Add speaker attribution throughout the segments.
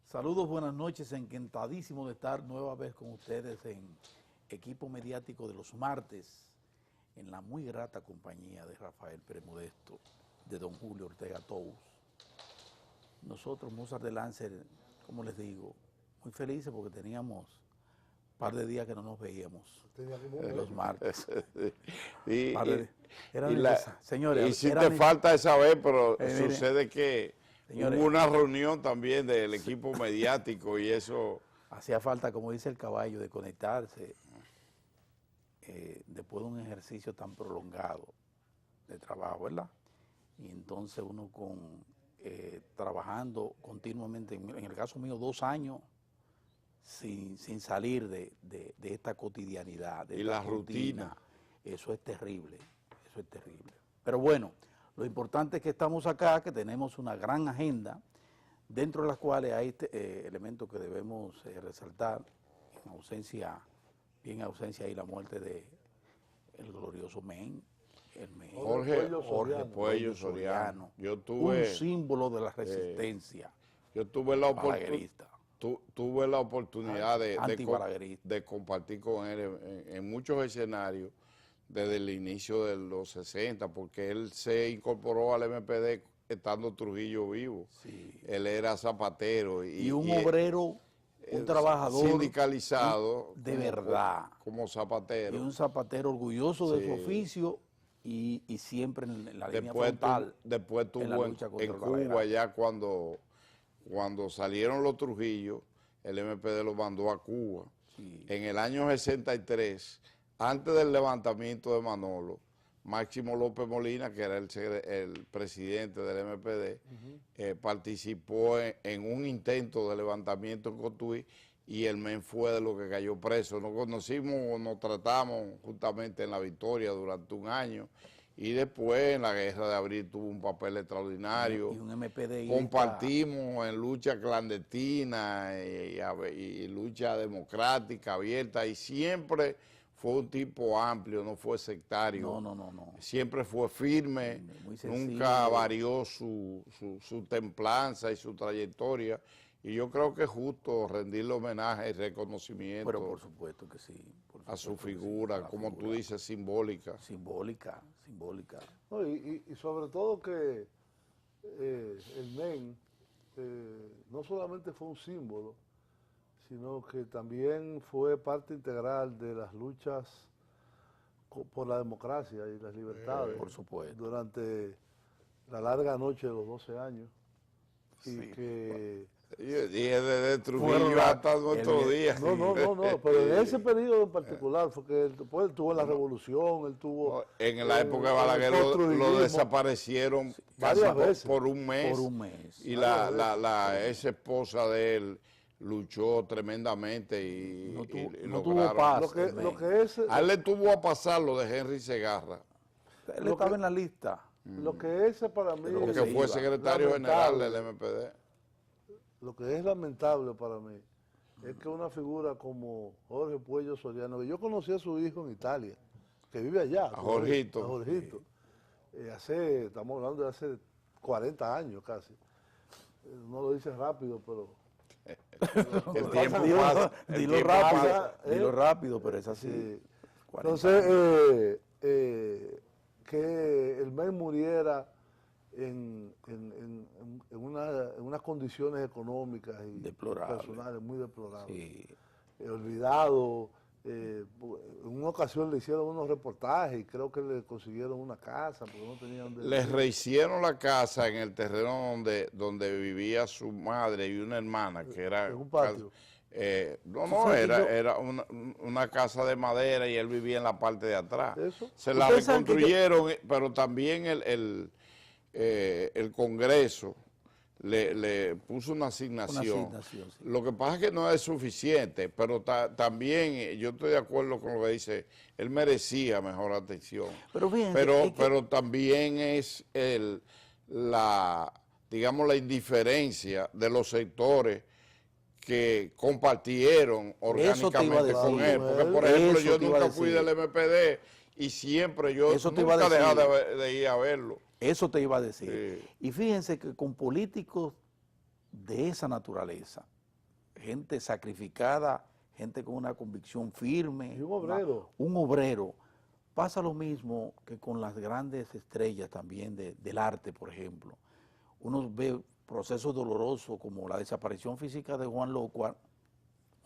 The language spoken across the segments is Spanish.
Speaker 1: Saludos, buenas noches, encantadísimo de estar nueva vez con ustedes en Equipo Mediático de los martes, en la muy grata compañía de Rafael Pérez Modesto, de don Julio Ortega Tous. Nosotros, Mozart de Lancer, como les digo, muy felices porque teníamos un par de días que no nos veíamos los martes. Señores,
Speaker 2: y si te falta esa vez, pero sucede que
Speaker 1: señores,
Speaker 2: hubo una reunión también del equipo mediático y eso...
Speaker 1: Hacía falta, como dice el caballo, de conectarse después de un ejercicio tan prolongado de trabajo, ¿verdad? Y entonces uno trabajando continuamente, en el caso mío 2 años, sin salir de esta cotidianidad, de esta
Speaker 2: la rutina.
Speaker 1: Eso es terrible, eso es terrible. Pero bueno, lo importante es que estamos acá, que tenemos una gran agenda, dentro de las cuales hay elementos que debemos resaltar, bien en ausencia y la muerte de el glorioso Men,
Speaker 2: Jorge Puello Soriano. Yo tuve,
Speaker 1: un símbolo de la resistencia.
Speaker 2: Yo tuve la oportunidad de compartir con él en muchos escenarios desde el inicio de los 60, porque él se incorporó al MPD estando Trujillo vivo. Sí. Él era zapatero. Y
Speaker 1: un obrero, un trabajador
Speaker 2: sindicalizado.
Speaker 1: De verdad.
Speaker 2: Como zapatero.
Speaker 1: Y un zapatero orgulloso de su oficio y siempre en la línea frontal.
Speaker 2: Después tuvo en Cuba, ya cuando salieron los Trujillo, el MPD lo mandó a Cuba. Sí. En el año 63, antes del levantamiento de Manolo, Máximo López Molina, que era el presidente del MPD, participó en un intento de levantamiento en Cotuí y el MEN fue de los que cayó preso. Nos conocimos, nos tratamos justamente en La Victoria durante un año y después en la Guerra de Abril tuvo un papel extraordinario.
Speaker 1: Y un MPD
Speaker 2: compartimos en lucha clandestina y lucha democrática, abierta, y siempre fue un tipo amplio, no fue sectario.
Speaker 1: No.
Speaker 2: Siempre fue firme, nunca varió su templanza y su trayectoria. Y yo creo que es justo rendirle homenaje y reconocimiento.
Speaker 1: Pero por supuesto que sí.
Speaker 2: A su figura, como tú dices, simbólica.
Speaker 1: Simbólica.
Speaker 3: No, y sobre todo que el MEN no solamente fue un símbolo, sino que también fue parte integral de las luchas por la democracia y las libertades.
Speaker 1: Por supuesto.
Speaker 3: Durante la larga noche de los 12 años.
Speaker 1: Sí.
Speaker 3: Y que...
Speaker 2: Yo dije desde Trujillo hasta nuestro día.
Speaker 3: No, pero en ese periodo en particular, porque él tuvo la revolución, él tuvo...
Speaker 2: En la época de Balaguer lo desaparecieron
Speaker 3: varias veces.
Speaker 2: Por un mes. Y la ex esposa de él luchó tremendamente y
Speaker 1: no tuvo paz.
Speaker 2: A él le tuvo a pasar lo de Henry Segarra.
Speaker 1: Él estaba en la lista.
Speaker 3: Lo que es para mí...
Speaker 2: Porque fue secretario general del MPD.
Speaker 3: Lo que es lamentable para mí es que una figura como Jorge Puello Soriano, que yo conocí a su hijo en Italia, que vive allá.
Speaker 2: A Jorgito.
Speaker 3: Sí. Estamos hablando de hace 40 años casi. No lo dice rápido, pero...
Speaker 2: El tiempo pasa.
Speaker 1: Dilo rápido, pero es así.
Speaker 3: Sí. Entonces, que el MEN muriera en unas condiciones económicas y personales muy deplorables. Sí. Olvidado. En una ocasión le hicieron unos reportajes y creo que le consiguieron una casa porque no tenían...
Speaker 2: Les rehicieron la casa en el terreno donde vivía su madre y una hermana, que era...
Speaker 3: En un patio.
Speaker 2: Era una casa de madera y él vivía en la parte de atrás.
Speaker 3: ¿Eso?
Speaker 2: Se la reconstruyeron, pero también el Congreso le puso una asignación.
Speaker 1: Sí.
Speaker 2: Lo que pasa es que no es suficiente, pero también yo estoy de acuerdo con lo que dice, él merecía mejor atención.
Speaker 1: Pero fíjense,
Speaker 2: pero también es digamos, la indiferencia de los sectores que compartieron orgánicamente con él. Porque, por ejemplo, yo nunca fui del MPD y siempre yo nunca dejaba de ir a verlo.
Speaker 1: Eso te iba a decir.
Speaker 2: Sí.
Speaker 1: Y fíjense que con políticos de esa naturaleza, gente sacrificada, gente con una convicción firme.
Speaker 3: Y un obrero.
Speaker 1: Un obrero. Pasa lo mismo que con las grandes estrellas también del arte, por ejemplo. Uno ve procesos dolorosos como la desaparición física de Juan Locuar,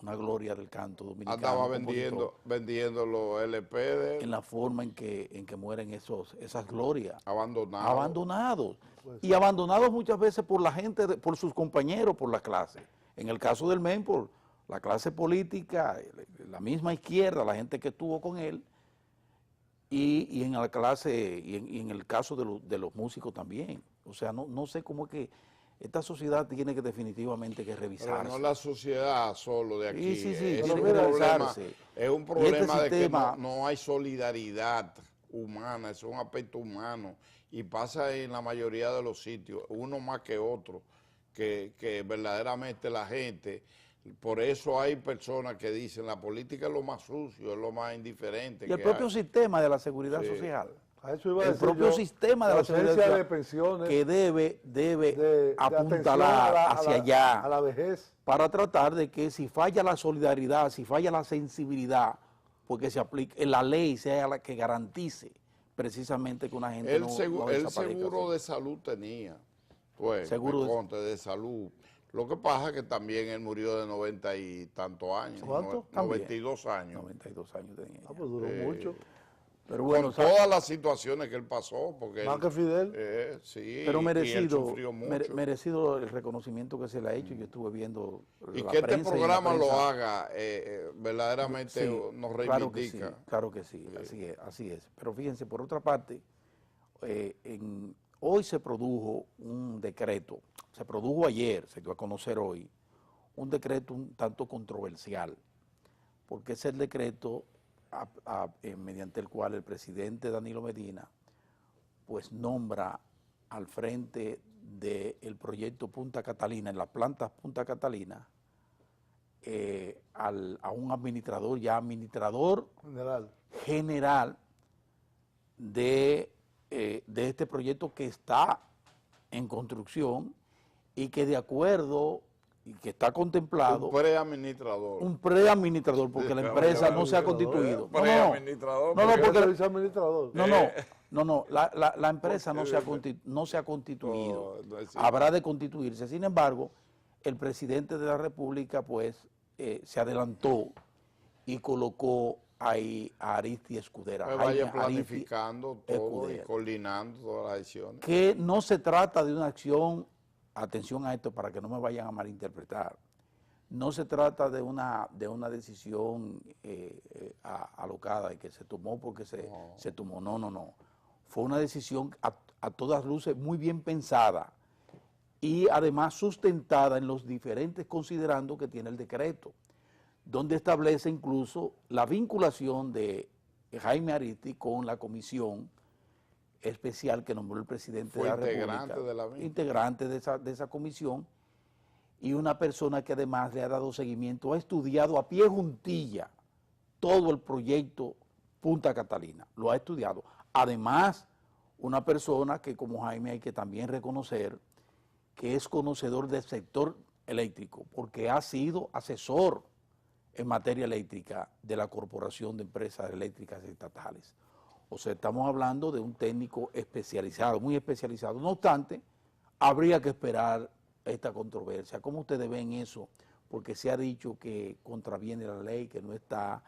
Speaker 1: una gloria del canto dominicano.
Speaker 2: Andaba vendiendo los LP de él.
Speaker 1: En la forma en que mueren esas glorias.
Speaker 2: Abandonados.
Speaker 3: Pues,
Speaker 1: Y abandonados muchas veces por la gente, por sus compañeros, por la clase. En el caso del MEN, por la clase política, la misma izquierda, la gente que estuvo con él, y en la clase, y en el caso de los músicos también. O sea, no sé cómo es que esta sociedad tiene que definitivamente que revisarse.
Speaker 2: Pero no la sociedad solo de aquí.
Speaker 1: Sí,
Speaker 2: es un problema de que no hay solidaridad humana, es un aspecto humano y pasa en la mayoría de los sitios, uno más que otro, que verdaderamente la gente, por eso hay personas que dicen la política es lo más sucio, es lo más indiferente.
Speaker 1: Y el propio sistema de la seguridad social.
Speaker 3: El
Speaker 1: propio sistema de la seguridad social
Speaker 3: de pensiones,
Speaker 1: que debe apuntalar hacia allá
Speaker 3: a la vejez,
Speaker 1: para tratar de que si falla la solidaridad, si falla la sensibilidad, porque se aplique la ley sea la que garantice precisamente que una gente no desaparezca.
Speaker 2: El seguro de salud tenía, pues, de salud. Lo que pasa es que también él murió de 90 y tantos años.
Speaker 3: ¿Cuánto?
Speaker 2: 92 años.
Speaker 1: 92 años tenía.
Speaker 3: Pues duró mucho.
Speaker 1: Pero bueno,
Speaker 2: con todas las situaciones que él pasó. Porque
Speaker 3: más que Fidel.
Speaker 2: Sí,
Speaker 1: pero merecido,
Speaker 2: y él sufrió mucho.
Speaker 1: Merecido el reconocimiento que se le ha hecho. Yo estuve viendo
Speaker 2: y que este programa lo haga, verdaderamente
Speaker 1: sí,
Speaker 2: nos reivindica.
Speaker 1: Claro que sí, así es. Pero fíjense, por otra parte, hoy se produjo un decreto, se produjo ayer, se dio a conocer hoy, un decreto un tanto controversial, porque es el decreto mediante el cual el presidente Danilo Medina pues nombra al frente del proyecto Punta Catalina, en las plantas Punta Catalina, a un administrador general de este proyecto que está en construcción y que de acuerdo y que está contemplado
Speaker 2: un
Speaker 1: preadministrador porque la empresa no se ha constituido. La empresa no se ha constituido. Habrá de constituirse. Sin embargo, el presidente de la República pues se adelantó y colocó ahí a Aristi Escudera.
Speaker 2: Que vaya planificando todo y coordinando todas las acciones.
Speaker 1: Que no se trata de una acción, atención a esto para que no me vayan a malinterpretar, no se trata de una decisión alocada y que se tomó porque se tomó, no. Fue una decisión a todas luces muy bien pensada y además sustentada en los diferentes considerandos que tiene el decreto, donde establece incluso la vinculación de Jaime Aristi con la comisión especial que nombró el presidente de la República, integrante de esa comisión, y una persona que además le ha dado seguimiento, ha estudiado a pie juntilla todo el proyecto Punta Catalina, lo ha estudiado. Además, una persona que como Jaime hay que también reconocer que es conocedor del sector eléctrico, porque ha sido asesor en materia eléctrica de la Corporación de Empresas Eléctricas Estatales. O sea, estamos hablando de un técnico especializado, muy especializado. No obstante, habría que esperar esta controversia. ¿Cómo ustedes ven eso? Porque se ha dicho que contraviene la ley, que no está,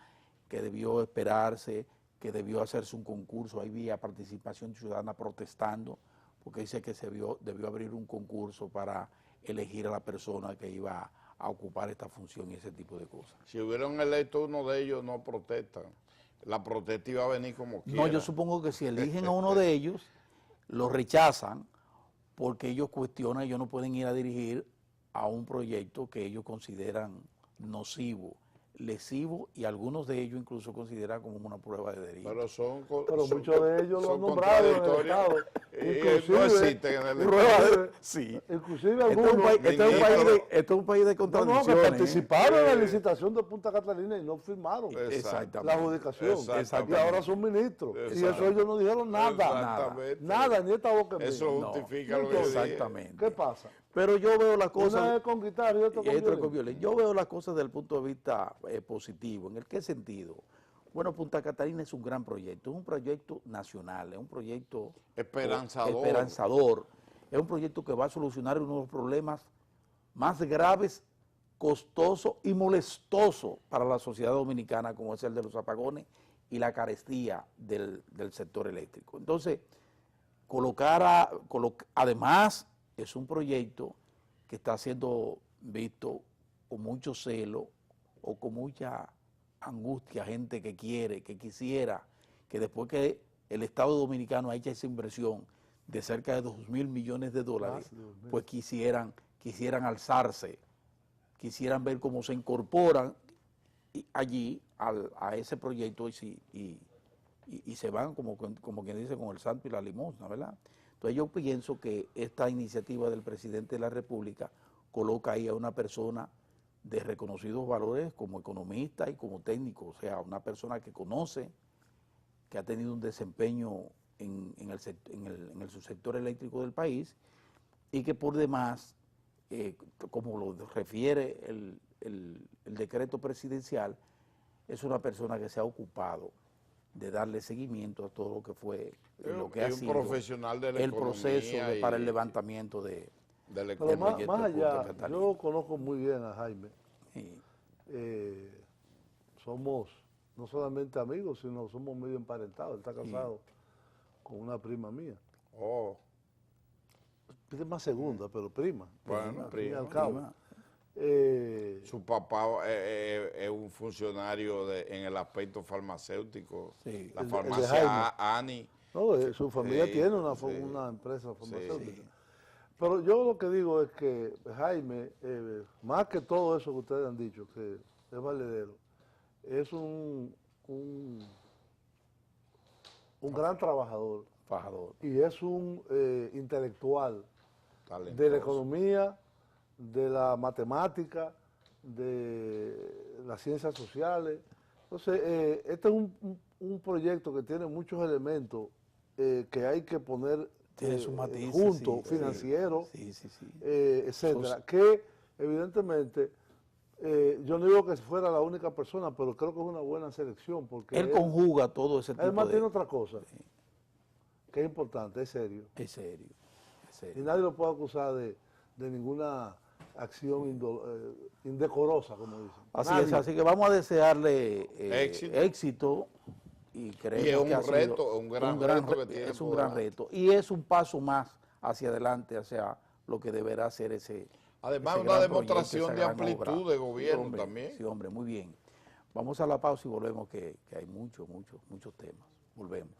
Speaker 1: que debió esperarse, que debió hacerse un concurso. Ahí había participación ciudadana protestando, porque dice que debió abrir un concurso para elegir a la persona que iba a ocupar esta función y ese tipo de cosas.
Speaker 2: Si hubieran electo uno de ellos, no protestan. La protesta iba a venir como quiera.
Speaker 1: No, yo supongo que si eligen a uno de ellos, lo rechazan porque ellos cuestionan, ellos no pueden ir a dirigir a un proyecto que ellos consideran nocivo, lesivo, y algunos de ellos incluso consideran como una prueba de delito.
Speaker 3: Pero muchos de ellos lo han nombrado en el Estado.
Speaker 2: No existen en el
Speaker 3: Estado.
Speaker 1: Sí.
Speaker 3: Inclusive algunos.
Speaker 1: Esto es un país de contradicciones.
Speaker 3: No, que participaron en la licitación de Punta Catalina y no firmaron
Speaker 1: Exactamente.
Speaker 3: la adjudicación.
Speaker 2: Exactamente.
Speaker 3: Y ahora son ministros. Y eso ellos no dijeron nada. Nada, ni esta boca en
Speaker 2: Eso justifica lo que yo dije.
Speaker 1: Exactamente.
Speaker 3: ¿Qué pasa?
Speaker 1: Pero yo veo las cosas...
Speaker 3: Una es con guitarra y otra con
Speaker 1: violencia. Yo veo las cosas desde el punto de vista positivo. ¿En el qué sentido? Bueno, Punta Catalina es un gran proyecto. Es un proyecto nacional. Es un proyecto... esperanzador. Es un proyecto que va a solucionar uno de los problemas más graves, costosos y molestosos para la sociedad dominicana, como es el de los apagones y la carestía del sector eléctrico. Entonces, además, es un proyecto que está siendo visto con mucho celo o con mucha angustia, gente que quisiera, que después que el Estado Dominicano ha hecho esa inversión de cerca de 2.000 millones de dólares, pues quisieran alzarse, quisieran ver cómo se incorporan allí a ese proyecto y se van, como quien dice, con el santo y la limosna, ¿verdad? Entonces yo pienso que esta iniciativa del presidente de la República coloca ahí a una persona de reconocidos valores como economista y como técnico, o sea, una persona que conoce, que ha tenido un desempeño en el subsector eléctrico del país y que por demás, como lo refiere el decreto presidencial, es una persona que se ha ocupado de darle seguimiento a todo lo que fue, lo que ha sido
Speaker 2: profesional de la
Speaker 1: el proceso para el levantamiento del
Speaker 3: Pero más allá, yo conozco muy bien a Jaime.
Speaker 1: Sí.
Speaker 3: Somos no solamente amigos, sino somos medio emparentados. Él está casado con una prima mía.
Speaker 2: Oh.
Speaker 3: Prima segunda, pero prima.
Speaker 2: Bueno,
Speaker 3: prima. Al cabo.
Speaker 2: Su papá es un funcionario en el aspecto farmacéutico,
Speaker 1: sí.
Speaker 3: El
Speaker 2: la
Speaker 3: de
Speaker 2: farmacia Ani.
Speaker 3: No, su familia tiene una empresa farmacéutica.
Speaker 2: Sí.
Speaker 3: Pero yo lo que digo es que Jaime, más que todo eso que ustedes han dicho, que es valedero, es un gran trabajador. Y es un intelectual talentoso de la economía, de la matemática, de las ciencias sociales. Entonces, este es un proyecto que tiene muchos elementos que hay que poner juntos, financieros, etcétera, que evidentemente yo no digo que fuera la única persona, pero creo que es una buena selección porque
Speaker 1: él conjuga todo ese tipo
Speaker 3: además tiene otra cosa que es importante, es serio.
Speaker 1: Es serio.
Speaker 3: Y nadie lo puede acusar de ninguna acción indecorosa, como dicen.
Speaker 1: Así que vamos a desearle éxito y creemos que
Speaker 2: es un gran reto que tiene.
Speaker 1: Es un gran reto y es un paso más hacia adelante, hacia lo que deberá ser ese.
Speaker 2: Además, una demostración de amplitud de gobierno también.
Speaker 1: Sí, hombre, muy bien. Vamos a la pausa y volvemos, que hay muchos temas. Volvemos.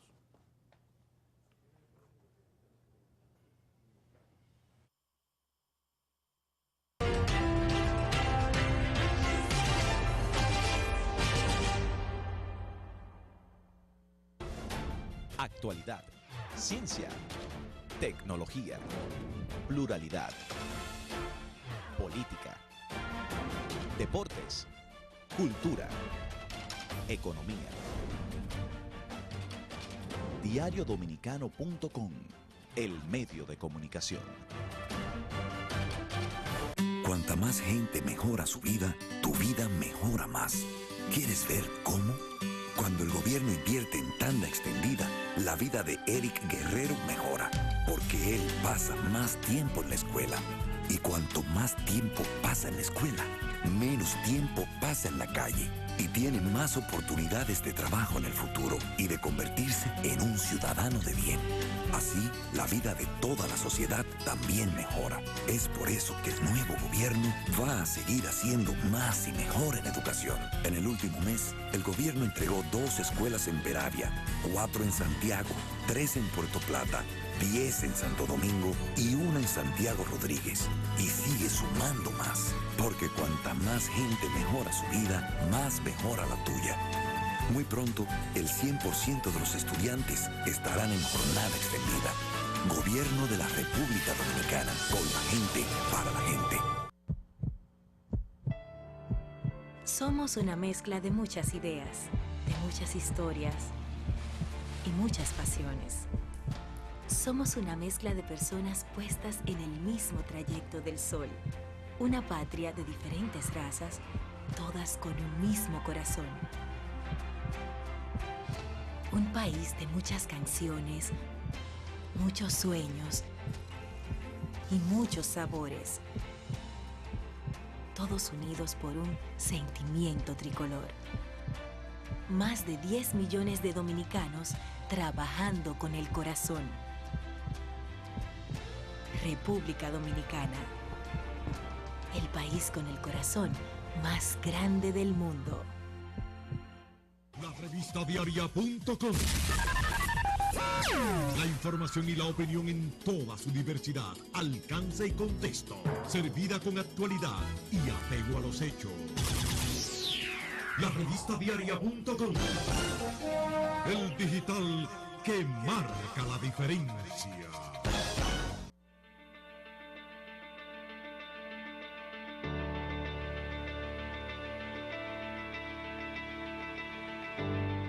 Speaker 4: Actualidad, ciencia, tecnología, pluralidad, política, deportes, cultura, economía. Diariodominicano.com, el medio de comunicación.
Speaker 5: Cuanta más gente mejora su vida, tu vida mejora más. ¿Quieres ver cómo? Cuando el gobierno invierte en tanda extendida, la vida de Eric Guerrero mejora, porque él pasa más tiempo en la escuela. Y cuanto más tiempo pasa en la escuela, menos tiempo pasa en la calle. y tiene más oportunidades de trabajo en el futuro y de convertirse en un ciudadano de bien. Así, la vida de toda la sociedad también mejora. Es por eso que el nuevo gobierno va a seguir haciendo más y mejor en educación. En el último mes, el gobierno entregó 2 escuelas en Peravia, 4 en Santiago, 3 en Puerto Plata, 10 en Santo Domingo y 1 en Santiago Rodríguez. Y sigue sumando más, porque cuanta más gente mejora su vida, más mejora la tuya. Muy pronto, el 100% de los estudiantes estarán en jornada extendida. Gobierno de la República Dominicana, con la gente, para la gente.
Speaker 6: Somos una mezcla de muchas ideas, de muchas historias y muchas pasiones. Somos una mezcla de personas puestas en el mismo trayecto del sol. Una patria de diferentes razas, todas con un mismo corazón. Un país de muchas canciones, muchos sueños y muchos sabores. Todos unidos por un sentimiento tricolor. Más de 10 millones de dominicanos trabajando con el corazón. República Dominicana. El país con el corazón más grande del mundo.
Speaker 7: La revista diaria.com. La información y la opinión en toda su diversidad, alcance y contexto, servida con actualidad y apego a los hechos. La revista diaria.com. El digital que marca la diferencia.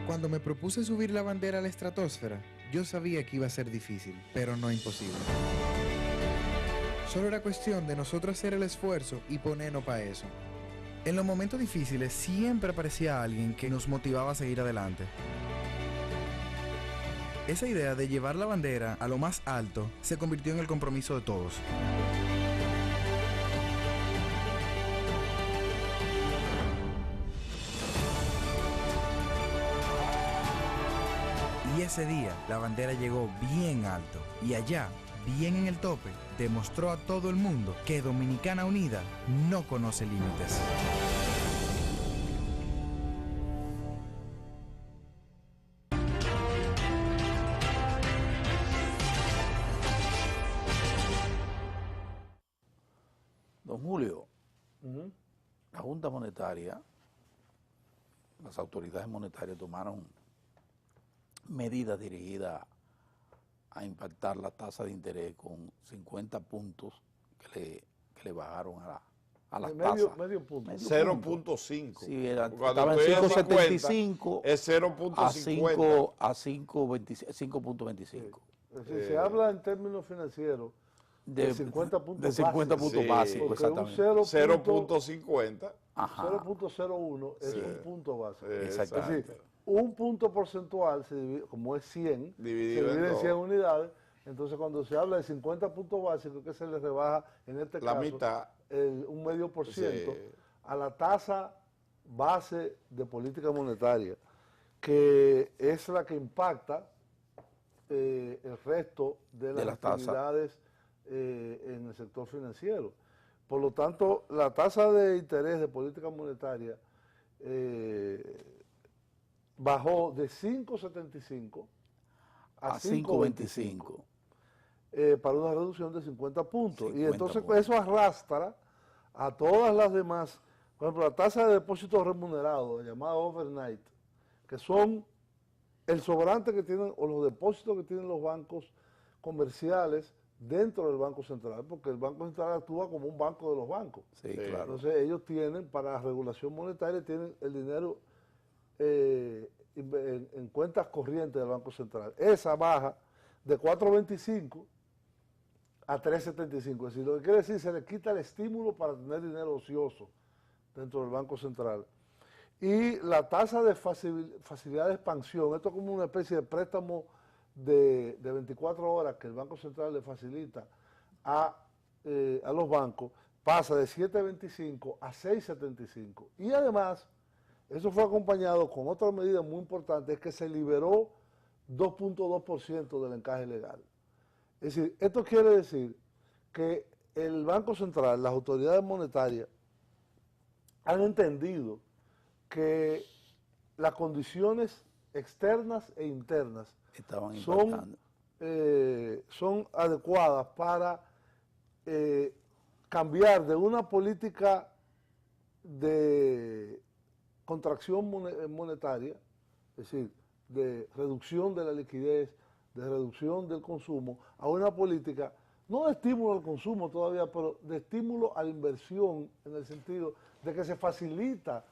Speaker 8: Cuando me propuse subir la bandera a la estratosfera, yo sabía que iba a ser difícil, pero no imposible. Solo era cuestión de nosotros hacer el esfuerzo y ponernos para eso. En los momentos difíciles siempre aparecía alguien que nos motivaba a seguir adelante. Esa idea de llevar la bandera a lo más alto se convirtió en el compromiso de todos. Y ese día la bandera llegó bien alto y allá, bien en el tope, demostró a todo el mundo que Dominicana Unida no conoce límites.
Speaker 1: Don Julio, la Junta Monetaria, las autoridades monetarias tomaron medidas dirigidas a impactar la tasa de interés con 50 puntos que le bajaron a las tasas.
Speaker 3: Medio punto.
Speaker 2: 0.5.
Speaker 1: Sí, estaba
Speaker 2: Cuando
Speaker 1: en
Speaker 2: estoy en
Speaker 1: 5.75
Speaker 2: es 0.50.
Speaker 1: a 5.25.
Speaker 3: Se habla en términos financieros de 50 puntos
Speaker 1: de 50 puntos
Speaker 2: Sí,
Speaker 1: básicos,
Speaker 3: porque un
Speaker 1: exactamente.
Speaker 2: 0.50.
Speaker 1: Ajá.
Speaker 3: 0.01 es un punto básico.
Speaker 1: Exacto.
Speaker 3: Es decir, un punto porcentual, se divide, como es 100,
Speaker 2: Dividido
Speaker 3: se divide
Speaker 2: en
Speaker 3: en 100
Speaker 2: dos.
Speaker 3: unidades. Entonces, cuando se habla de 50 puntos básicos, que se le rebaja, en este
Speaker 2: La
Speaker 3: caso,
Speaker 2: mitad.
Speaker 3: un medio por ciento
Speaker 2: Sí.
Speaker 3: a la tasa base de política monetaria, que es la que impacta el resto de las
Speaker 1: las tasas.
Speaker 3: actividades en el sector financiero. Por lo tanto, la tasa de interés de política monetaria bajó de 5.75 a 5.25 para una reducción de 50 puntos.
Speaker 1: 50
Speaker 3: y entonces
Speaker 1: puntos.
Speaker 3: eso arrastra a todas las demás. Por ejemplo, la tasa de depósitos remunerados, llamada overnight, que son el sobrante que tienen o los depósitos que tienen los bancos comerciales dentro del Banco Central, porque el Banco Central actúa como un banco de los bancos.
Speaker 1: Sí, claro.
Speaker 3: Entonces ellos tienen, para la regulación monetaria, tienen el dinero en cuentas corrientes del Banco Central. Esa baja de 4.25 a 3.75. Es decir, lo que quiere decir, se le quita el estímulo para tener dinero ocioso dentro del Banco Central. Y la tasa de facilidad de expansión, esto es como una especie de préstamo de 24 horas que el Banco Central le facilita a los bancos, pasa de 7.25 a 6.75. Y además, eso fue acompañado con otra medida muy importante, es que se liberó 2.2% del encaje legal. Es decir, esto quiere decir que el Banco Central, las autoridades monetarias, han entendido que las condiciones externas e internas son adecuadas para cambiar de una política de contracción monetaria, es decir, de reducción de la liquidez, de reducción del consumo, a una política, no de estímulo al consumo todavía, pero de estímulo a la inversión, en el sentido de que se facilita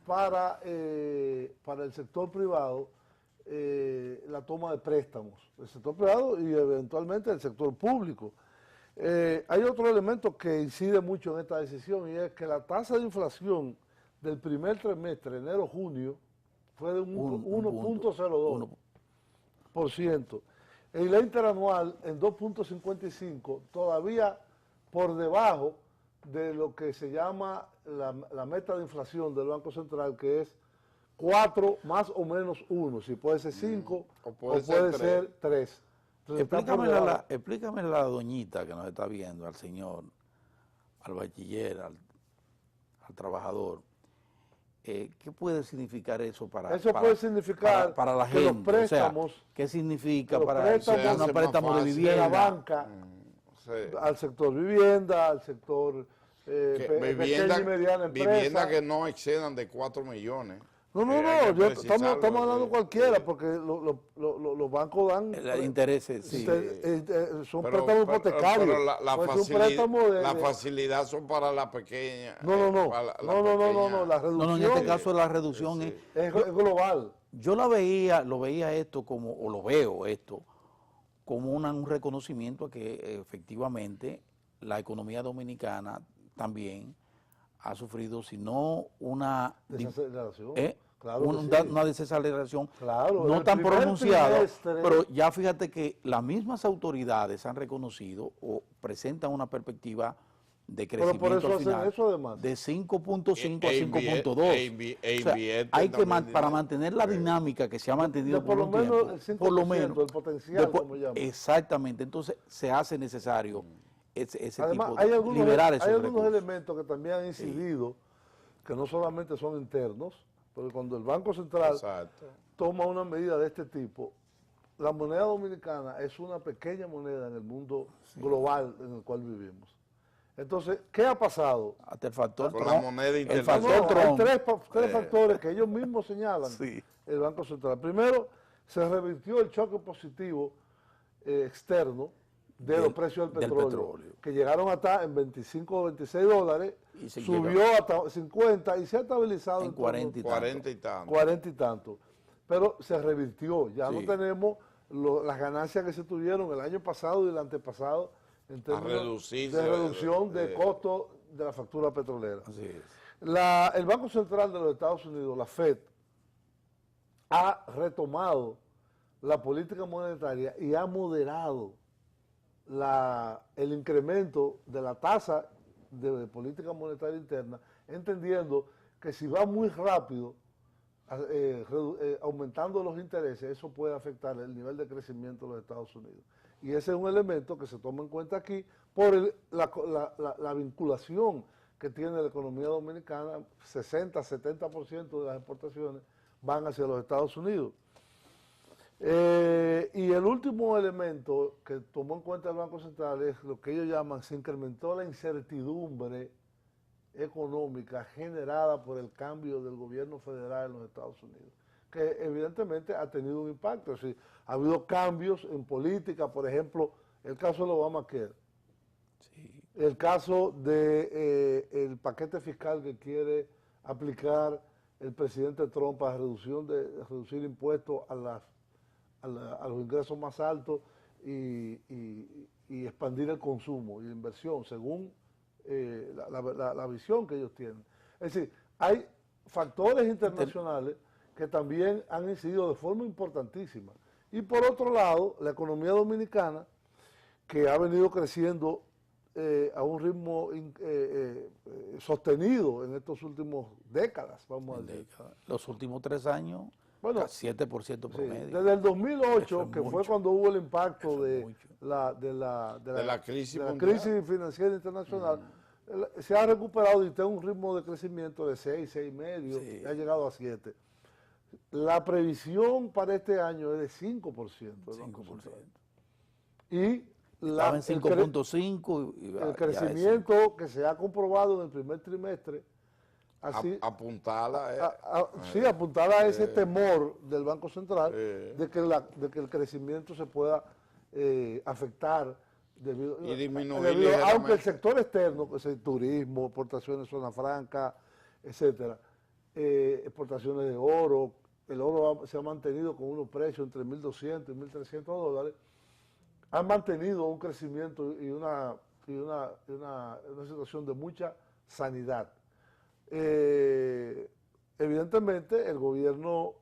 Speaker 3: para el sector privado la toma de préstamos, el sector privado y eventualmente el sector público. Hay otro elemento que incide mucho en esta decisión, y es que la tasa de inflación del primer trimestre, enero-junio, fue de 1.02%. Y la interanual en 2.55, todavía por debajo de lo que se llama la meta de inflación del Banco Central, que es 4 más o menos 1, si puede ser 5 o puede ser 3.
Speaker 1: Explícame la doñita que nos está viendo, al señor, al bachiller, al trabajador. ¿Qué puede significar eso para la gente?
Speaker 3: Los préstamos,
Speaker 1: o sea, ¿qué significa para un préstamo de vivienda?
Speaker 3: De la banca al sector vivienda, al sector pequeña y mediana empresa.
Speaker 2: Vivienda que no excedan de 4 millones.
Speaker 3: Estamos hablando de cualquiera, porque los bancos dan
Speaker 1: intereses, sí.
Speaker 3: Son préstamos hipotecarios.
Speaker 2: Pero la facilidad son para la pequeña.
Speaker 3: La reducción.
Speaker 1: En este caso la reducción
Speaker 3: es global.
Speaker 1: Yo lo veía esto como, o lo veo esto, como un reconocimiento a que efectivamente la economía dominicana también ha sufrido, si no una
Speaker 3: desaceleración,
Speaker 1: una desaceleración no tan pronunciada, pero ya fíjate que las mismas autoridades han reconocido o presentan una perspectiva de crecimiento
Speaker 3: pero por eso
Speaker 1: al final
Speaker 3: eso además
Speaker 1: de 5.5 a 5.2. Hay que para mantener la dinámica que se ha mantenido
Speaker 3: por lo menos el 5%, por lo menos el potencial, como llaman.
Speaker 1: Exactamente, entonces se hace necesario ese
Speaker 3: además,
Speaker 1: tipo de liberar esos recursos.
Speaker 3: Hay algunos elementos que también han incidido, que no solamente son internos, porque cuando el Banco Central toma una medida de este tipo, la moneda dominicana es una pequeña moneda en el mundo global en el cual vivimos. Entonces, ¿qué ha pasado?
Speaker 1: Hasta el factor
Speaker 2: con la moneda
Speaker 1: internacional.
Speaker 3: Hay tres factores que ellos mismos señalan el Banco Central. Primero, se revirtió el choque positivo externo de los precios del petróleo, que llegaron hasta en 25 o 26 dólares, subió hasta 50 y se ha estabilizado
Speaker 1: en 40
Speaker 3: y tanto. Pero se revirtió, ya no tenemos las ganancias que se tuvieron el año pasado y el antepasado en términos de reducción de costo de la factura petrolera.
Speaker 1: Así es.
Speaker 3: El Banco Central de los Estados Unidos, la FED, ha retomado la política monetaria y ha moderado el incremento de la tasa de política monetaria interna, entendiendo que si va muy rápido, aumentando los intereses, eso puede afectar el nivel de crecimiento de los Estados Unidos. Y ese es un elemento que se toma en cuenta aquí por la vinculación que tiene la economía dominicana. 60-70% de las exportaciones van hacia los Estados Unidos. Y el último elemento que tomó en cuenta el Banco Central es lo que ellos llaman, se incrementó la incertidumbre económica generada por el cambio del gobierno federal en los Estados Unidos, que evidentemente ha tenido un impacto. Es decir, ha habido cambios en política, por ejemplo, el caso del Obamacare, el caso del paquete fiscal que quiere aplicar el presidente Trump para reducir impuestos a los ingresos más altos y expandir el consumo y la inversión según la visión que ellos tienen. Es decir, hay factores internacionales que también han incidido de forma importantísima. Y por otro lado, la economía dominicana, que ha venido creciendo a un ritmo sostenido en estos últimos décadas, vamos a decir.
Speaker 1: Los últimos 3 años, bueno, 7% promedio.
Speaker 3: Sí, desde el 2008, que fue cuando hubo el impacto de la crisis financiera internacional, se ha recuperado y tiene un ritmo de crecimiento de 6, 6,5, ha llegado a 7. La previsión para este año es de 5%.
Speaker 1: 5%.
Speaker 3: Y
Speaker 1: estaba en 5.5.
Speaker 3: El crecimiento que se ha comprobado en el primer trimestre,
Speaker 2: apuntada
Speaker 3: a ese temor del Banco Central de que el crecimiento se pueda afectar
Speaker 2: y disminuir,
Speaker 3: aunque el sector externo, que es el turismo, exportaciones de zona franca, etcétera, exportaciones de oro, el oro se ha mantenido con unos precios entre $1,200 y $1,300, han mantenido un crecimiento y una situación de mucha sanidad. Evidentemente el gobierno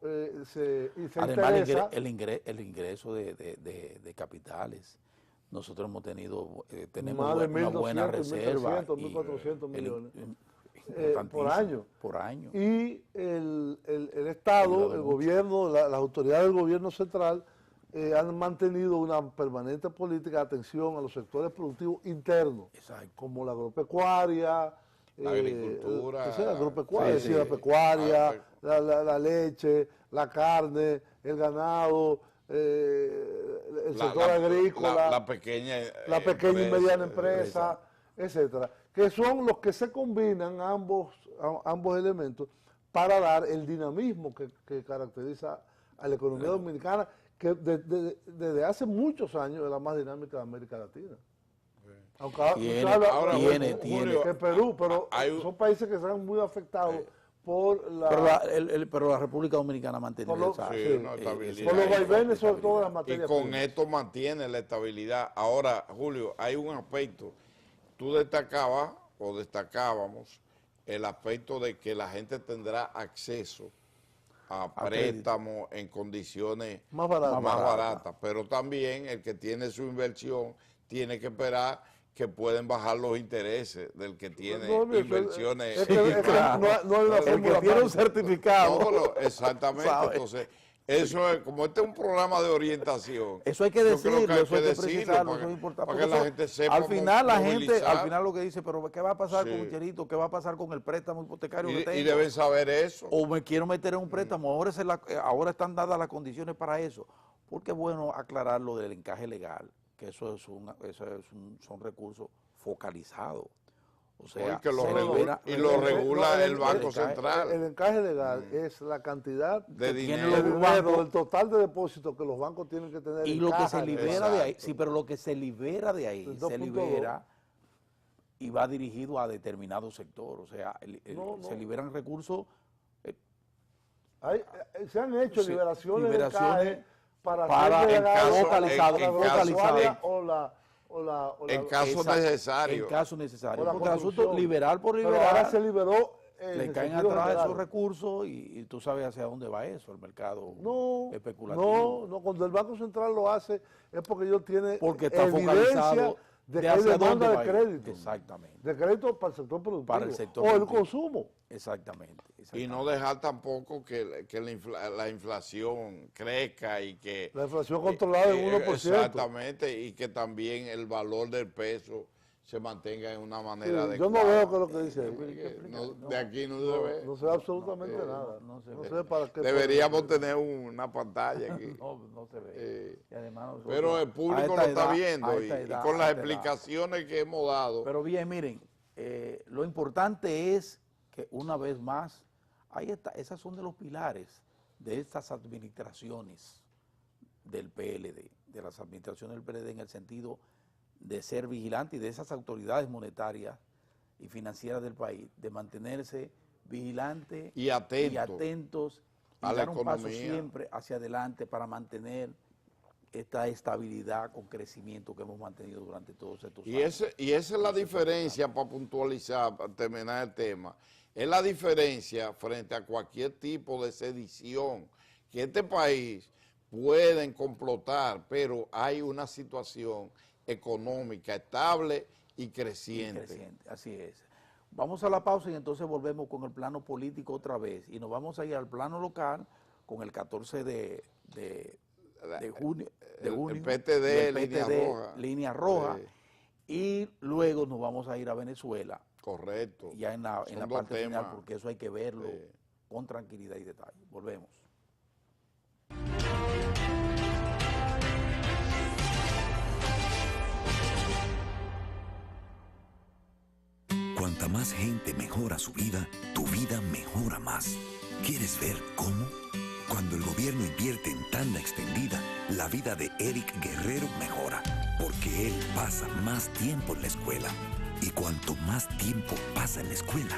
Speaker 3: se
Speaker 1: además
Speaker 3: interesa.
Speaker 1: el ingreso de capitales. Nosotros hemos tenido tenemos una buena reserva.
Speaker 3: 1.400 millones por año. Y el Estado, el gobierno, las autoridades del gobierno central han mantenido una permanente política de atención a los sectores productivos internos, como la agropecuaria,
Speaker 2: la agricultura,
Speaker 3: la pecuaria, la leche, la carne, el ganado, el sector agrícola,
Speaker 2: la pequeña
Speaker 3: y mediana empresa, etcétera, que son los que se combinan ambos elementos para dar el dinamismo que caracteriza a la economía dominicana, que desde hace muchos años es la más dinámica de América Latina. Aunque tiene Perú, pero son países que se han muy afectados por la...
Speaker 1: Pero la República Dominicana mantiene
Speaker 3: por los vaivenes, sobre todo en la materia.
Speaker 2: Y con esto mantiene la estabilidad. Ahora, Julio, hay un aspecto. Tú destacábamos el aspecto de que la gente tendrá acceso a préstamos en condiciones más baratas, pero también el que tiene su inversión tiene que esperar que pueden bajar los intereses del que tiene inversiones.
Speaker 3: El que tiene un certificado.
Speaker 2: Exactamente, entonces, eso es, como este es un programa de orientación.
Speaker 1: Eso hay que decirlo, eso hay que precisarlo, eso es importante.
Speaker 2: Para que la gente sepa.
Speaker 1: Al final lo que dice, pero ¿qué va a pasar con Cherito? ¿Qué va a pasar con el préstamo hipotecario que tengo?
Speaker 2: Y deben saber eso.
Speaker 1: O me quiero meter en un préstamo, ahora están dadas las condiciones para eso. Porque es bueno aclarar lo del encaje legal, que eso son recursos focalizados. O sea,
Speaker 2: lo regula el Banco Central.
Speaker 3: El encaje legal es la cantidad de dinero, el total de depósitos que los bancos tienen que tener.
Speaker 1: Y lo que se libera de ahí, pero lo que se libera de ahí, se libera y va dirigido a determinado sector. O sea, se liberan recursos.
Speaker 3: Se han hecho liberaciones de encaje para
Speaker 1: localizado
Speaker 2: en casos necesarios.
Speaker 1: En casos necesarios. Porque el asunto liberal por liberal.
Speaker 3: Ahora se liberó.
Speaker 1: Le caen atrás esos recursos y tú sabes hacia dónde va eso, el mercado especulativo.
Speaker 3: No, cuando el Banco Central lo hace es porque ellos tienen
Speaker 1: está focalizado
Speaker 3: de que hay demanda de crédito.
Speaker 1: Exactamente.
Speaker 3: De crédito para el sector productivo.
Speaker 1: Para el sector
Speaker 3: el consumo.
Speaker 1: Exactamente.
Speaker 2: Y no dejar tampoco que la inflación crezca y que...
Speaker 3: La inflación controlada en 1%.
Speaker 2: Exactamente, y que también el valor del peso se mantenga en una manera adecuada.
Speaker 3: Yo no veo que lo que dice.
Speaker 2: De aquí no se ve.
Speaker 3: No se ve absolutamente nada. No se ve para qué.
Speaker 2: Deberíamos tener una pantalla aquí.
Speaker 1: No se ve. Y además
Speaker 2: pero el público lo está viendo y con las explicaciones que hemos dado.
Speaker 1: Pero bien, miren, lo importante es que una vez más, ahí está, esas son de los pilares de estas administraciones del PLD, de las administraciones del PLD en el sentido de ser vigilante y de esas autoridades monetarias y financieras del país, de mantenerse vigilantes y atentos y dar un paso siempre hacia adelante para mantener esta estabilidad con crecimiento que hemos mantenido durante todos estos años.
Speaker 2: Y esa es la diferencia, para puntualizar, para terminar el tema, es la diferencia frente a cualquier tipo de sedición que este país pueden complotar, pero hay una situación económica estable y creciente.
Speaker 1: Así es. Vamos a la pausa y entonces volvemos con el plano político otra vez. Y nos vamos a ir al plano local con el 14 de junio.
Speaker 2: El PTD,
Speaker 1: línea roja. Y luego nos vamos a ir a Venezuela.
Speaker 2: Correcto.
Speaker 1: Ya en la parte final, porque eso hay que verlo con tranquilidad y detalle. Volvemos.
Speaker 5: Cuanta más gente mejora su vida, tu vida mejora más. ¿Quieres ver cómo? Cuando el gobierno invierte en tanda extendida, la vida de Eric Guerrero mejora, porque él pasa más tiempo en la escuela. Y cuanto más tiempo pasa en la escuela,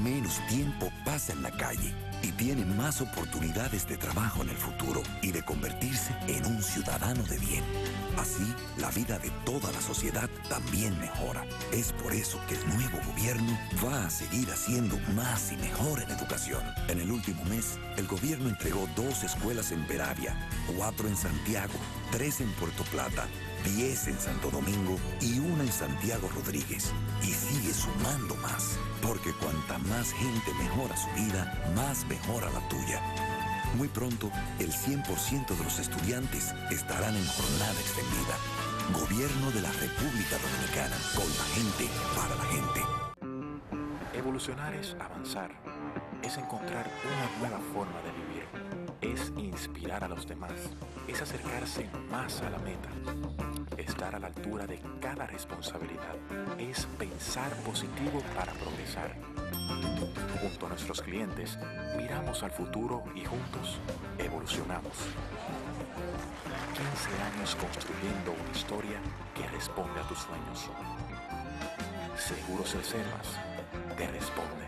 Speaker 5: menos tiempo pasa en la calle y tiene más oportunidades de trabajo en el futuro y de convertirse en un ciudadano de bien. Así, la vida de toda la sociedad también mejora. Es por eso que el nuevo gobierno va a seguir haciendo más y mejor en educación. En el último mes, el gobierno entregó 2 escuelas en Peravia, 4 en Santiago, 3 en Puerto Plata, 10 en Santo Domingo y 1 en Santiago Rodríguez. Y sigue sumando más, porque cuanta más gente mejora su vida, más mejora la tuya. Muy pronto, el 100% de los estudiantes estarán en jornada extendida. Gobierno de la República Dominicana, con la gente, para la gente.
Speaker 9: Evolucionar es avanzar, es encontrar una nueva forma de vivir, es inspirar a los demás, es acercarse más a la meta, estar a la altura de cada responsabilidad, es pensar positivo para progresar. Junto a nuestros clientes, miramos al futuro y juntos evolucionamos. 15 años construyendo una historia que responde a tus sueños. Seguros Reservas te responde.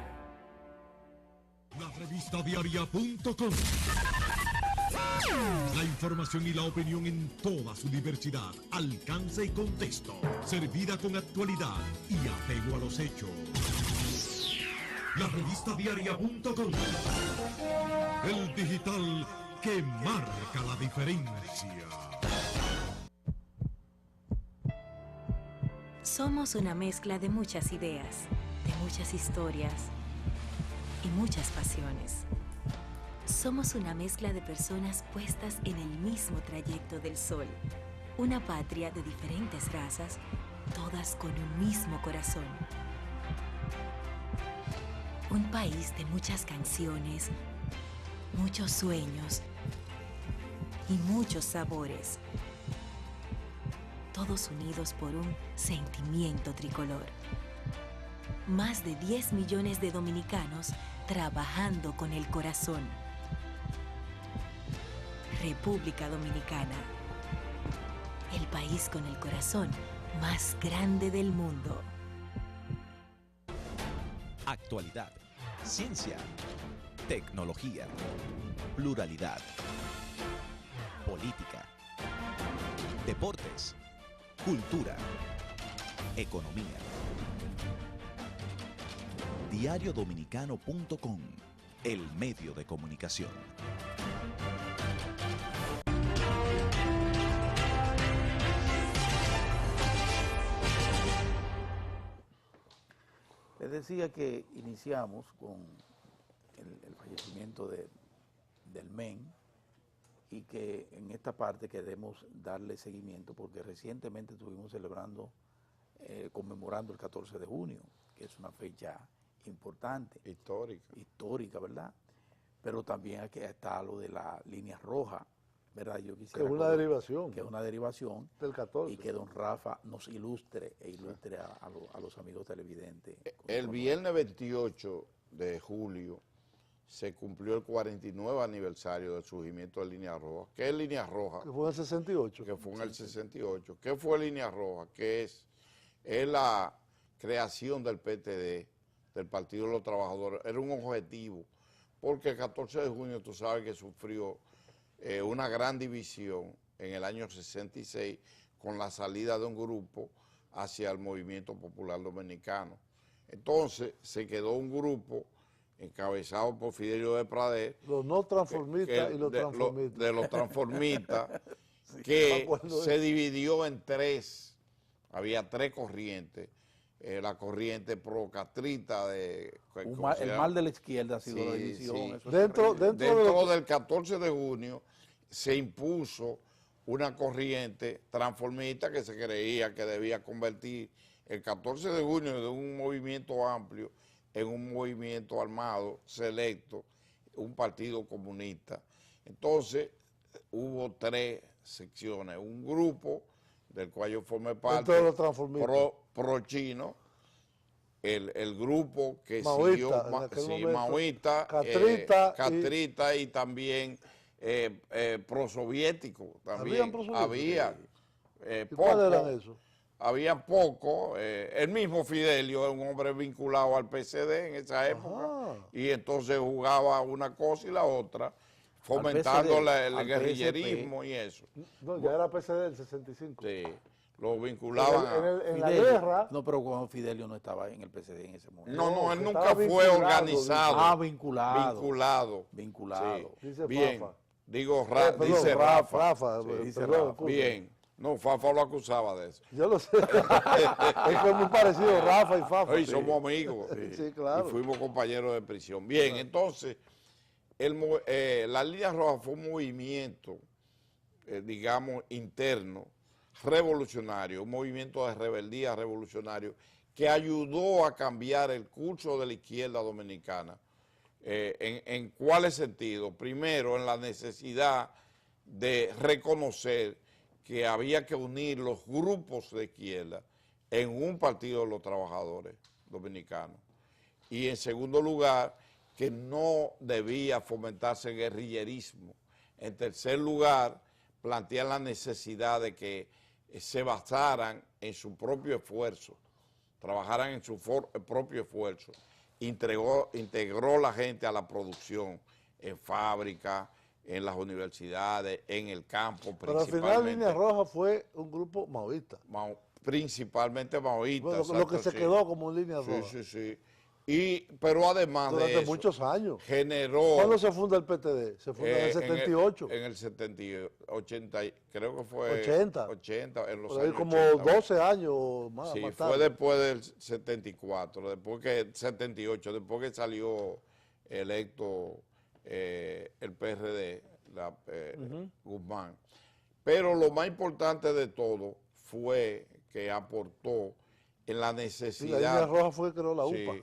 Speaker 7: La revista diaria.com. La información y la opinión en toda su diversidad, alcance y contexto, servida con actualidad y apego a los hechos. La revista diaria.com. El digital que marca la diferencia.
Speaker 6: Somos una mezcla de muchas ideas, de muchas historias y muchas pasiones. Somos una mezcla de personas puestas en el mismo trayecto del sol. Una patria de diferentes razas, todas con un mismo corazón. Un país de muchas canciones, muchos sueños y muchos sabores. Todos unidos por un sentimiento tricolor. Más de 10 millones de dominicanos trabajando con el corazón. República Dominicana, el país con el corazón más grande del mundo.
Speaker 4: Actualidad, ciencia, tecnología, pluralidad, política, deportes, cultura, economía. Diariodominicano.com, el medio de comunicación.
Speaker 1: Les decía que iniciamos con el fallecimiento del MEN y que en esta parte queremos darle seguimiento porque recientemente estuvimos conmemorando el 14 de junio, que es una fecha importante. Histórica, ¿verdad? Pero también aquí está lo de la línea roja, ¿verdad? Yo quisiera
Speaker 3: que es una derivación.
Speaker 1: Que es una derivación.
Speaker 3: Del 14.
Speaker 1: Y que don Rafa nos ilustre a los amigos televidentes.
Speaker 2: El viernes 28 de julio se cumplió el 49 aniversario del surgimiento de Línea Roja. ¿Qué es Línea Roja?
Speaker 3: Que fue en el 68.
Speaker 2: Que fue en el 68. ¿Qué fue Línea Roja? ¿Qué es? Es la creación del PTD, del Partido de los Trabajadores. Era un objetivo, porque el 14 de junio tú sabes que sufrió una gran división en el año 66 con la salida de un grupo hacia el Movimiento Popular Dominicano. Entonces se quedó un grupo encabezado por Fidelio de Pradé.
Speaker 3: Los no transformistas y los transformistas.
Speaker 2: De los transformistas, sí, que se dividió en 3. Había 3 corrientes la corriente pro-castrita.
Speaker 1: El mal de la izquierda ha sido la división.
Speaker 2: Sí.
Speaker 1: Eso
Speaker 2: Dentro del 14 de junio se impuso una corriente transformista que se creía que debía convertir el 14 de junio de un movimiento amplio en un movimiento armado selecto, un partido comunista. Entonces hubo 3 secciones, un grupo del cual yo formé parte, pro-chino, el grupo que
Speaker 3: maoísta,
Speaker 2: siguió, maoísta, castrita y también prosoviético. También había.
Speaker 3: ¿Cuáles eran esos?
Speaker 2: Había poco. El mismo Fidelio es un hombre vinculado al PCD en esa época. Y entonces jugaba una cosa y la otra, fomentando el guerrillerismo y eso.
Speaker 3: No, ya era PCD del 65.
Speaker 2: Sí, lo vinculaban
Speaker 3: en la guerra.
Speaker 1: No, pero cuando Fidelio no estaba en el PCD en ese momento.
Speaker 2: No, él nunca fue organizado.
Speaker 1: Vinculado.
Speaker 2: Sí. Bien, digo, dice Rafa.
Speaker 1: Dice Rafa.
Speaker 2: Bien. No, Fafa lo acusaba de eso.
Speaker 3: Yo lo sé. Es que es muy parecido, Rafa y Fafa.
Speaker 2: Hoy somos amigos.
Speaker 3: Sí, claro.
Speaker 2: Y fuimos compañeros de prisión. Bien, entonces, la Línea Roja fue un movimiento, digamos, interno, revolucionario, un movimiento de rebeldía revolucionario que ayudó a cambiar el curso de la izquierda dominicana. ¿En cuáles sentidos? Primero, en la necesidad de reconocer que había que unir los grupos de izquierda en un partido de los trabajadores dominicanos. Y en segundo lugar, que no debía fomentarse el guerrillerismo. En tercer lugar, plantear la necesidad de que se basaran en su propio esfuerzo, trabajaran en su propio esfuerzo. Integró la gente a la producción, en fábricas, en las universidades, en el campo,
Speaker 3: pero al final Línea Roja fue un grupo maoísta.
Speaker 2: Principalmente maoísta.
Speaker 3: Bueno, lo que se quedó como Línea Roja.
Speaker 2: Sí. Pero además
Speaker 3: durante
Speaker 2: de eso,
Speaker 3: muchos años.
Speaker 2: Generó...
Speaker 3: ¿Cuándo se funda el PTD? Se funda en el 78.
Speaker 2: En el 70, 80, creo que fue...
Speaker 3: 80.
Speaker 2: En los
Speaker 3: por ahí
Speaker 2: años
Speaker 3: como
Speaker 2: 80,
Speaker 3: 12 años más.
Speaker 2: Sí,
Speaker 3: más
Speaker 2: fue después del 74, después que 78, después que salió electo el PRD, Guzmán. Pero lo más importante de todo fue que aportó en la necesidad...
Speaker 3: Sí, la Línea Roja fue que creó la UPA.
Speaker 2: Sí,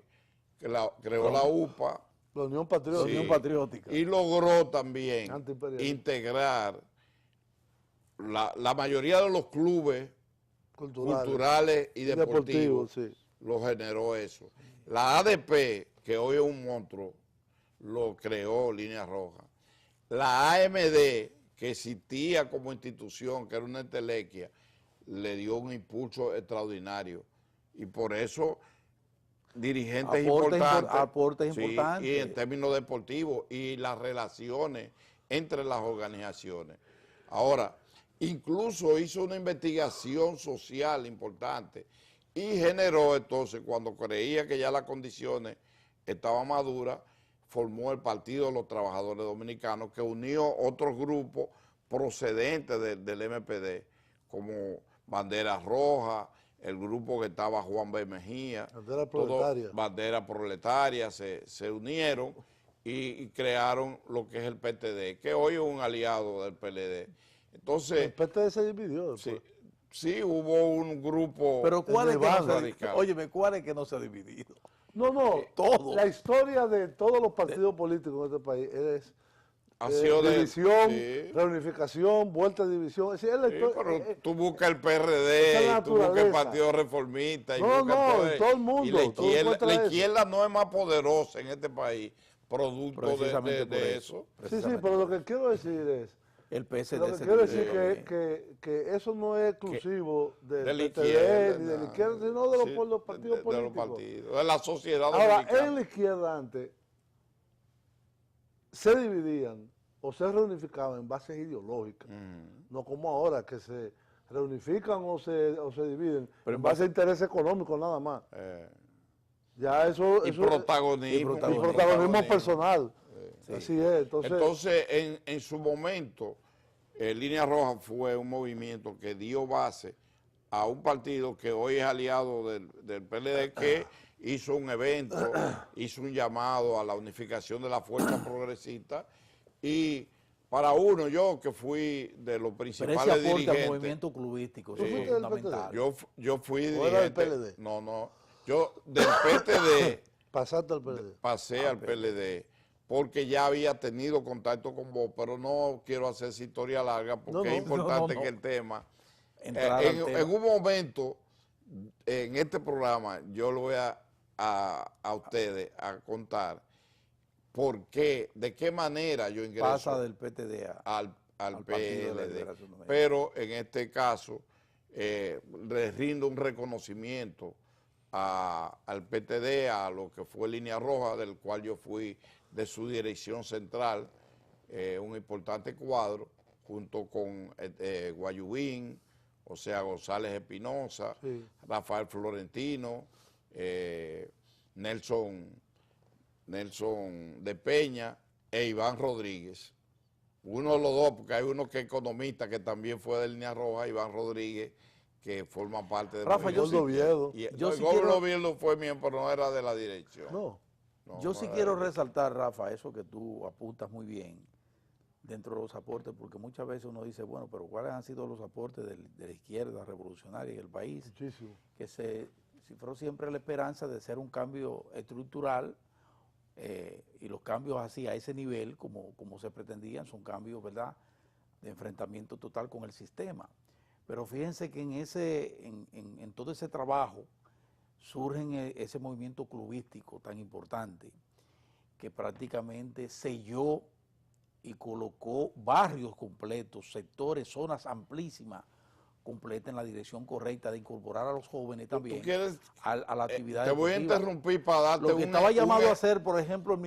Speaker 2: creó la UPA.
Speaker 3: La Unión Patriótica.
Speaker 1: Unión Patriótica.
Speaker 2: Y logró también integrar la mayoría de los clubes culturales y deportivos. Sí. Lo generó eso. La ADP, que hoy es un monstruo, lo creó Línea Roja. La AMD, que existía como institución, que era una entelequia, le dio un impulso extraordinario. Y por eso dirigentes
Speaker 1: aportes
Speaker 2: sí,
Speaker 1: importantes.
Speaker 2: Y en términos deportivos y las relaciones entre las organizaciones. Ahora, incluso hizo una investigación social importante y generó entonces, cuando creía que ya las condiciones estaban maduras, formó el Partido de los Trabajadores Dominicanos, que unió otros grupos procedentes del MPD, como Bandera Roja, el grupo que estaba Juan B. Mejía, Bandera Proletaria, se unieron y crearon lo que es el PTD, que hoy es un aliado del PLD. Entonces,
Speaker 3: el PTD se dividió después.
Speaker 2: Sí, hubo un grupo...
Speaker 1: Pero ¿cuál es que no se ha dividido?
Speaker 3: No,
Speaker 1: todo.
Speaker 3: La historia de todos los partidos políticos de este país es
Speaker 2: división,
Speaker 3: reunificación, vuelta de división. Es decir,
Speaker 2: pero tú buscas el PRD, tú buscas el Partido Reformista.
Speaker 3: Todo el mundo.
Speaker 2: Y la izquierda no es más poderosa en este país, producto de eso.
Speaker 3: Sí, pero lo que quiero decir es,
Speaker 1: el PSD
Speaker 3: lo que quiero decir que eso no es exclusivo del PTD ni de la izquierda, sino de los partidos políticos.
Speaker 2: De la sociedad
Speaker 3: dominicana. Ahora, en la izquierda antes se dividían o se reunificaban en bases ideológicas, no como ahora que se reunifican o se dividen, pero en base a intereses económicos nada más. Ya eso
Speaker 2: protagonismo
Speaker 3: personal. Sí. Así es.
Speaker 2: Entonces en su momento, Línea Roja fue un movimiento que dio base a un partido que hoy es aliado del PLD, que hizo un evento, hizo un llamado a la unificación de la fuerza progresista, y para uno, yo que fui de los principales dirigentes.
Speaker 1: Al movimiento clubístico,
Speaker 3: ¿Tú fuiste del PLD?
Speaker 2: Yo fui dirigente.
Speaker 3: ¿O era del PLD?
Speaker 2: No, yo del PTD
Speaker 3: pasaste al PLD.
Speaker 2: Pasé al PLD, porque ya había tenido contacto con vos, pero no quiero hacer esa historia larga, porque es importante que el tema, en un momento, en este programa, yo lo voy a ustedes a contar por qué, de qué manera yo ingreso.
Speaker 1: Pasa del PTD
Speaker 2: al PLD, pero en este caso le rindo un reconocimiento al PTD, a lo que fue Línea Roja, del cual yo fui de su dirección central, un importante cuadro, junto con Guayubín, o sea, González Espinosa, sí, Rafael Florentino, Nelson de Peña e Iván Rodríguez. Uno de los dos, porque hay uno que es economista, que también fue de Línea Roja, Iván Rodríguez, que forma parte de...
Speaker 3: Rafa, Gordo Oviedo.
Speaker 2: Gordo Oviedo fue miembro, pero no era de la dirección.
Speaker 1: Yo sí quiero resaltar, Rafa, eso que tú apuntas muy bien dentro de los aportes, porque muchas veces uno dice, bueno, pero ¿cuáles han sido los aportes de la izquierda revolucionaria en el país?
Speaker 3: Muchísimo.
Speaker 1: Que se cifró siempre la esperanza de ser un cambio estructural, y los cambios así a ese nivel, como se pretendían, son cambios, ¿verdad?, de enfrentamiento total con el sistema. Pero fíjense que en todo ese trabajo surge ese movimiento clubístico tan importante, que prácticamente selló y colocó barrios completos, sectores, zonas amplísimas, completa en la dirección correcta de incorporar a los jóvenes también a la actividad
Speaker 2: Te voy a interrumpir para darte
Speaker 1: lo que estaba llamado a hacer, por ejemplo,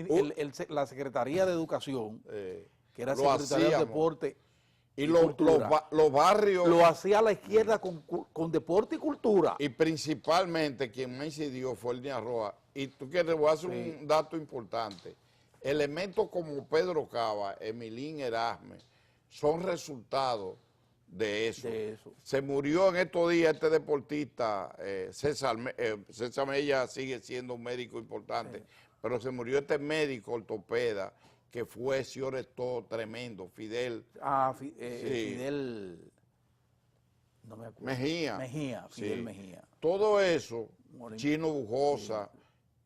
Speaker 1: la Secretaría de Educación, que era Secretaría de Deporte
Speaker 2: y los barrios.
Speaker 1: Lo hacía la izquierda con deporte y cultura.
Speaker 2: Y principalmente quien me incidió fue el Línea Roja. Y tú quieres, voy a hacer un dato importante. Elementos como Pedro Cava, Emilín Erasme, son resultados de eso. Se murió en estos días este deportista, César Mella sigue siendo un médico importante, pero se murió este médico ortopeda que fue todo tremendo, Fidel.
Speaker 1: Fidel, no me acuerdo. Fidel Mejía.
Speaker 2: Todo eso, Chino Bujosa,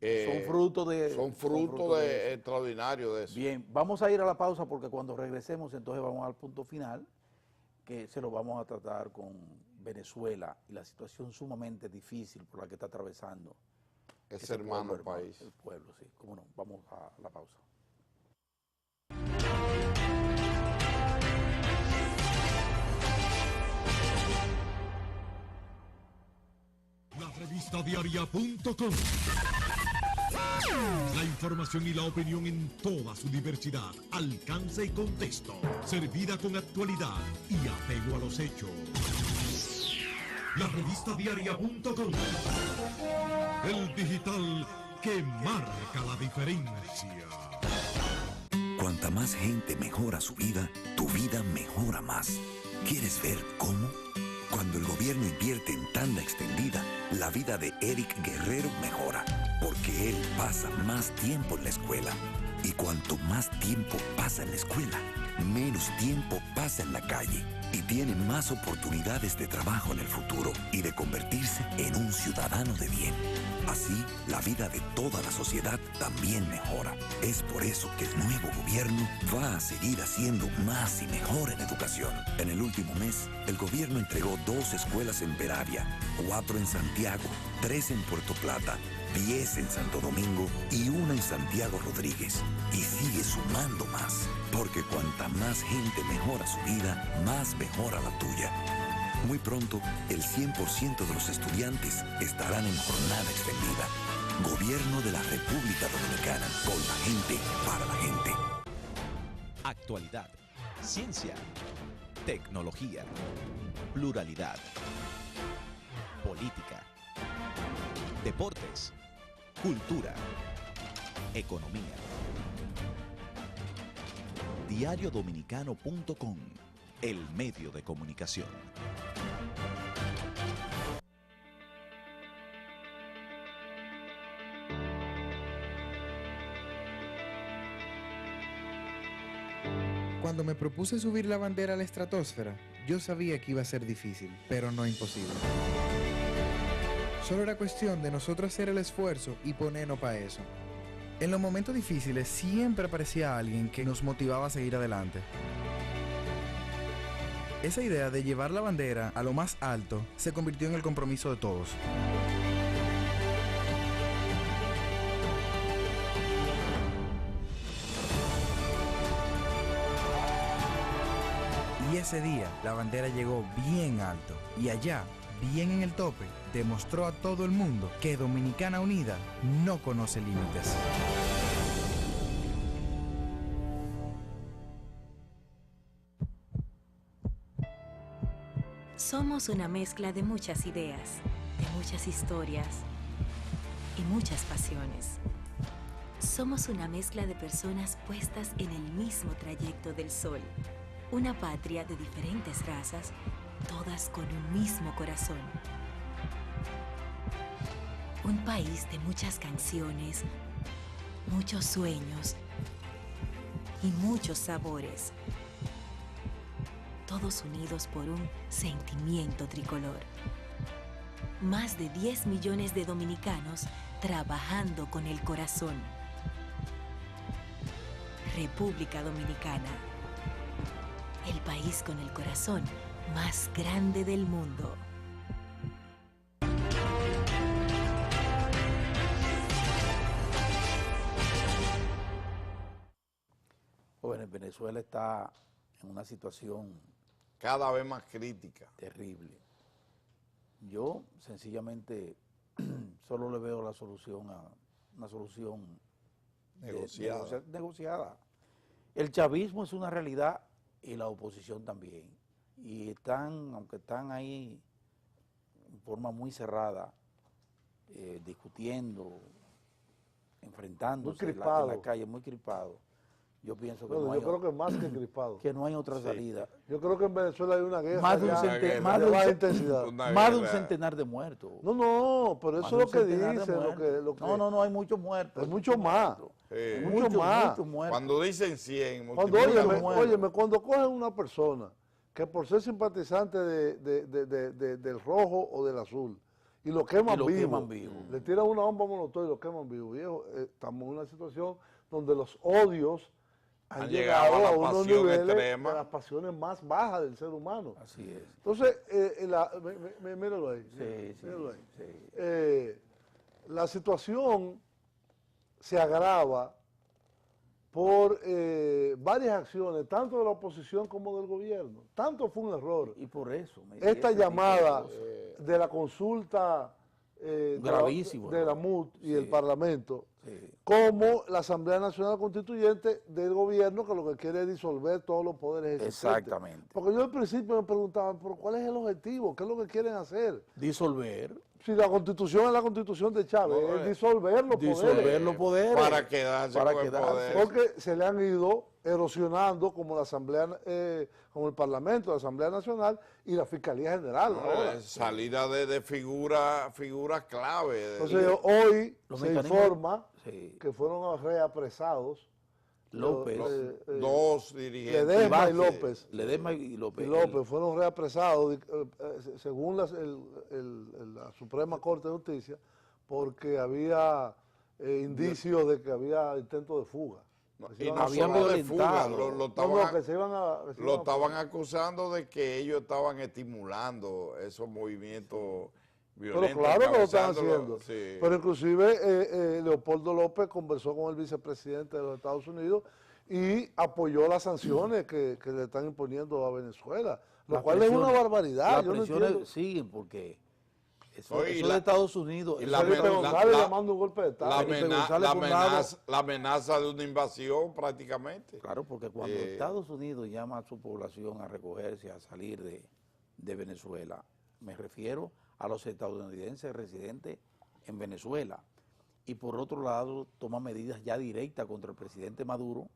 Speaker 1: son frutos
Speaker 2: extraordinarios de eso.
Speaker 1: Bien, vamos a ir a la pausa, porque cuando regresemos entonces vamos al punto final, que se lo vamos a tratar con Venezuela y la situación sumamente difícil por la que está atravesando
Speaker 2: ese hermano país.
Speaker 1: El pueblo, sí, cómo no. Vamos a la pausa.
Speaker 7: La revista diaria.com. La información y la opinión en toda su diversidad, alcance y contexto, servida con actualidad y apego a los hechos. La revista diaria.com. El digital que marca la diferencia.
Speaker 5: Cuanta más gente mejora su vida, tu vida mejora más. ¿Quieres ver cómo? Cuando el gobierno invierte en tanda extendida, la vida de Eric Guerrero mejora, porque él pasa más tiempo en la escuela. Y cuanto más tiempo pasa en la escuela, menos tiempo pasa en la calle y tiene más oportunidades de trabajo en el futuro y de convertirse en un ciudadano de bien. Así, la vida de toda la sociedad también mejora. Es por eso que el nuevo gobierno va a seguir haciendo más y mejor en educación. En el último mes, el gobierno entregó 2 escuelas en Peravia, 4 en Santiago, 3 en Puerto Plata, 10 en Santo Domingo y 1 en Santiago Rodríguez. Y sigue sumando más, porque cuanta más gente mejora su vida, más mejora la tuya. Muy pronto, el 100% de los estudiantes estarán en jornada extendida. Gobierno de la República Dominicana, con la gente, para la gente.
Speaker 4: Actualidad, ciencia, tecnología, pluralidad, política, deportes, cultura, economía. Diariodominicano.com, el medio de comunicación.
Speaker 8: Cuando me propuse subir la bandera a la estratosfera, yo sabía que iba a ser difícil, pero no imposible. Solo era cuestión de nosotros hacer el esfuerzo y ponernos para eso. En los momentos difíciles siempre aparecía alguien que nos motivaba a seguir adelante. Esa idea de llevar la bandera a lo más alto se convirtió en el compromiso de todos. Y ese día la bandera llegó bien alto y allá, bien en el tope, demostró a todo el mundo que Dominicana Unida no conoce límites.
Speaker 6: Somos una mezcla de muchas ideas, de muchas historias y muchas pasiones. Somos una mezcla de personas puestas en el mismo trayecto del sol. Una patria de diferentes razas, todas con un mismo corazón. Un país de muchas canciones, muchos sueños y muchos sabores. Todos unidos por un sentimiento tricolor. Más de 10 millones de dominicanos trabajando con el corazón. República Dominicana. El país con el corazón más grande del mundo.
Speaker 1: Bueno, Venezuela está en una situación
Speaker 2: cada vez más crítica.
Speaker 1: Terrible. Yo sencillamente solo le veo la solución a una solución negociada. El chavismo es una realidad y la oposición también. Y están, aunque están ahí en forma muy cerrada, discutiendo, enfrentándose en la calle, muy crispado. Yo pienso que
Speaker 3: yo creo que más que crispado.
Speaker 1: Que no hay otra salida.
Speaker 3: Yo creo que en Venezuela hay una guerra.
Speaker 1: Más de un centenar de muertos.
Speaker 3: No, pero eso es lo que dice.
Speaker 1: No, hay muchos muertos.
Speaker 3: Hay muchos más. Muchos más.
Speaker 2: Cuando dicen 100,
Speaker 3: óyeme, cuando cogen una persona que por ser simpatizante del rojo o del azul y lo queman vivo, le tiran una bomba molotov y lo queman vivo, viejo, estamos en una situación donde los odios han llegado a unos niveles de las pasiones más bajas del ser humano.
Speaker 1: Así es.
Speaker 3: Entonces, míralo ahí. Míralo ahí. La situación se agrava por varias acciones, tanto de la oposición como del gobierno. Tanto fue un error.
Speaker 1: Y por eso.
Speaker 3: Esta llamada de la consulta
Speaker 1: gravísimo,
Speaker 3: de la MUD y el Parlamento, como la Asamblea Nacional Constituyente del gobierno, que lo que quiere es disolver todos los poderes existentes.
Speaker 1: Exactamente.
Speaker 3: Porque yo al principio me preguntaba, ¿pero cuál es el objetivo? ¿Qué es lo que quieren hacer?
Speaker 1: Disolver.
Speaker 3: Si la Constitución es la Constitución de Chávez, es disolver los poderes.
Speaker 2: Para quedarse con el poder.
Speaker 3: Porque se le han ido erosionando como la Asamblea, como el Parlamento, la Asamblea Nacional y la Fiscalía General.
Speaker 2: Salida de figuras clave.
Speaker 3: Entonces hoy se informa que fueron reapresados
Speaker 1: López,
Speaker 2: dos dirigentes.
Speaker 3: Ledesma y López fueron reapresados según la Suprema Corte de Justicia porque había indicios de que había intento de fuga.
Speaker 2: Y no solo de fuga, lo estaban acusando de que ellos estaban estimulando esos movimientos violentos.
Speaker 3: Pero claro que lo están haciendo. Sí. Pero inclusive Leopoldo López conversó con el vicepresidente de los Estados Unidos y apoyó las sanciones que le están imponiendo a Venezuela, lo cual es una barbaridad.
Speaker 1: Las presiones siguen porque eso de Estados Unidos.
Speaker 3: Y Felipe González llamando un golpe de Estado.
Speaker 2: La amenaza de una invasión prácticamente.
Speaker 1: Claro, porque cuando Estados Unidos llama a su población a recogerse, a salir de Venezuela, me refiero a los estadounidenses residentes en Venezuela. Y por otro lado, toma medidas ya directas contra el presidente Maduro,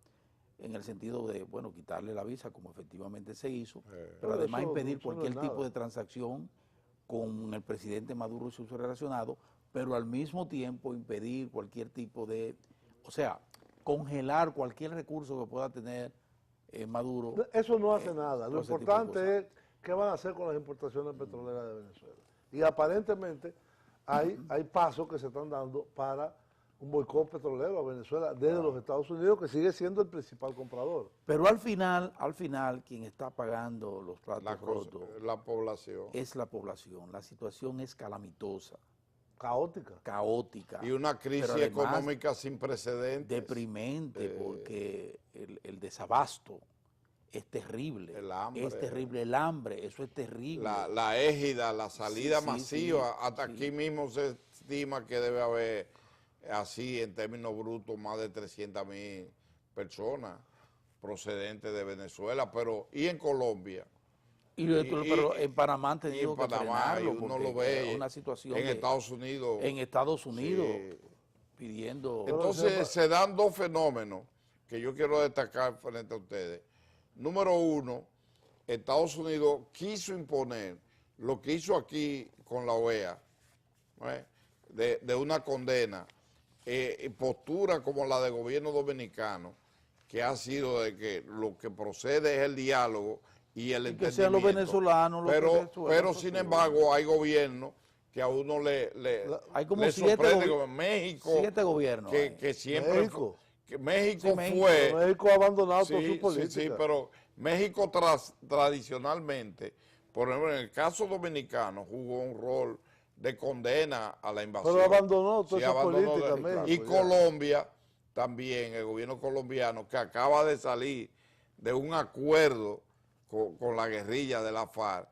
Speaker 1: en el sentido de, bueno, quitarle la visa, como efectivamente se hizo, pero además impedir cualquier tipo de transacción con el presidente Maduro y sus relacionados, pero al mismo tiempo impedir cualquier tipo de, o sea, congelar cualquier recurso que pueda tener Maduro.
Speaker 3: Eso no hace nada. Lo
Speaker 1: todo ese tipo de
Speaker 3: importante es qué van a hacer con las importaciones petroleras de Venezuela. Y aparentemente hay pasos que se están dando para un boicot petrolero a Venezuela desde los Estados Unidos, que sigue siendo el principal comprador.
Speaker 1: Pero al final, quien está pagando los platos rotos
Speaker 2: la población.
Speaker 1: es la población. La situación es calamitosa.
Speaker 3: Caótica.
Speaker 2: Y una crisis económica sin precedentes.
Speaker 1: Deprimente, porque el desabasto es terrible.
Speaker 2: El hambre.
Speaker 1: Es terrible el hambre, eso es terrible.
Speaker 2: La égida, la salida masiva,
Speaker 1: sí,
Speaker 2: hasta aquí mismo se estima que debe haber, así en términos brutos, más de 300,000 personas procedentes de Venezuela, pero ¿y en Colombia?
Speaker 1: Pero en Panamá han tenido que frenarlo,
Speaker 2: uno lo ve
Speaker 1: una situación
Speaker 2: en Estados Unidos.
Speaker 1: En Estados Unidos,
Speaker 2: sí,
Speaker 1: pidiendo...
Speaker 2: Entonces se dan dos fenómenos que yo quiero destacar frente a ustedes. Número uno, Estados Unidos quiso imponer lo que hizo aquí con la OEA, de una condena, postura como la del gobierno dominicano, que ha sido de que lo que procede es el diálogo y el entendimiento.
Speaker 1: Que sean los venezolanos los
Speaker 2: pero sin embargo hay gobiernos que a uno le sorprende, como México,
Speaker 1: 7 gobiernos
Speaker 2: que siempre
Speaker 3: México.
Speaker 2: México
Speaker 3: ha abandonado toda su política.
Speaker 2: Sí, pero México tradicionalmente, por ejemplo, en el caso dominicano, jugó un rol de condena a la invasión.
Speaker 3: Pero abandonó toda esa política,
Speaker 2: México. Y Colombia también, el gobierno colombiano, que acaba de salir de un acuerdo con la guerrilla de la FARC,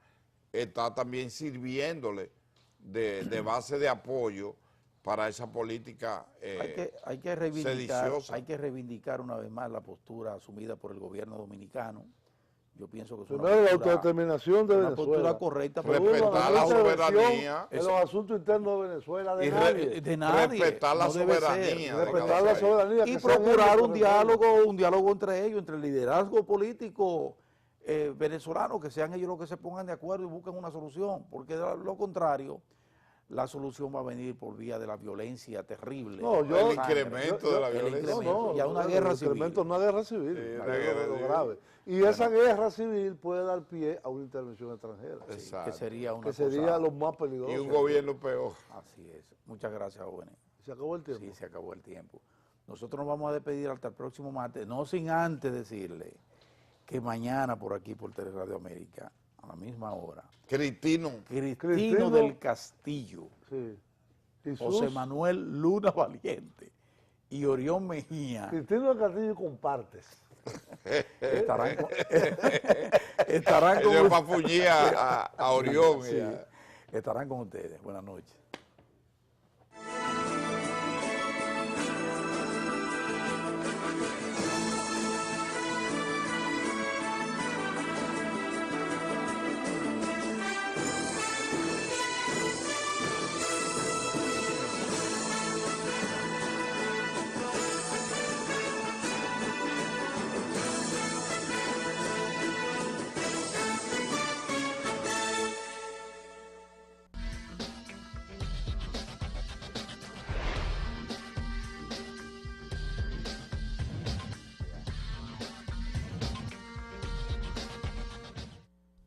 Speaker 2: está también sirviéndole de base de apoyo para esa política
Speaker 1: hay que reivindicar una vez más la postura asumida por el gobierno dominicano. Yo pienso que es
Speaker 3: primero la autodeterminación de Venezuela,
Speaker 1: postura correcta,
Speaker 2: respetar la soberanía
Speaker 3: en los asuntos internos de Venezuela de nadie.
Speaker 2: Respetar la soberanía,
Speaker 1: y procurar un diálogo entre ellos, entre el liderazgo político venezolano, que sean ellos los que se pongan de acuerdo y busquen una solución, porque de lo contrario la solución va a venir por vía de la violencia terrible.
Speaker 2: El incremento de la violencia.
Speaker 1: Ya una guerra civil.
Speaker 3: Una guerra civil. Grave. Y esa guerra civil puede dar pie a una intervención extranjera.
Speaker 1: Que sería
Speaker 3: lo más peligroso.
Speaker 2: Y un gobierno peor.
Speaker 1: Así es. Muchas gracias, jóvenes.
Speaker 3: ¿Se acabó el tiempo?
Speaker 1: Sí, se acabó el tiempo. Nosotros nos vamos a despedir hasta el próximo martes, no sin antes decirle que mañana por aquí, por Teleradio América, a la misma hora,
Speaker 2: Cristino
Speaker 1: del Castillo,
Speaker 3: sí.
Speaker 1: José Manuel Luna Valiente y Orión Mejía.
Speaker 3: Cristino del Castillo compartes.
Speaker 1: Estarán
Speaker 2: con para fuñir a Orión.
Speaker 1: Sí, estarán con ustedes. Buenas noches.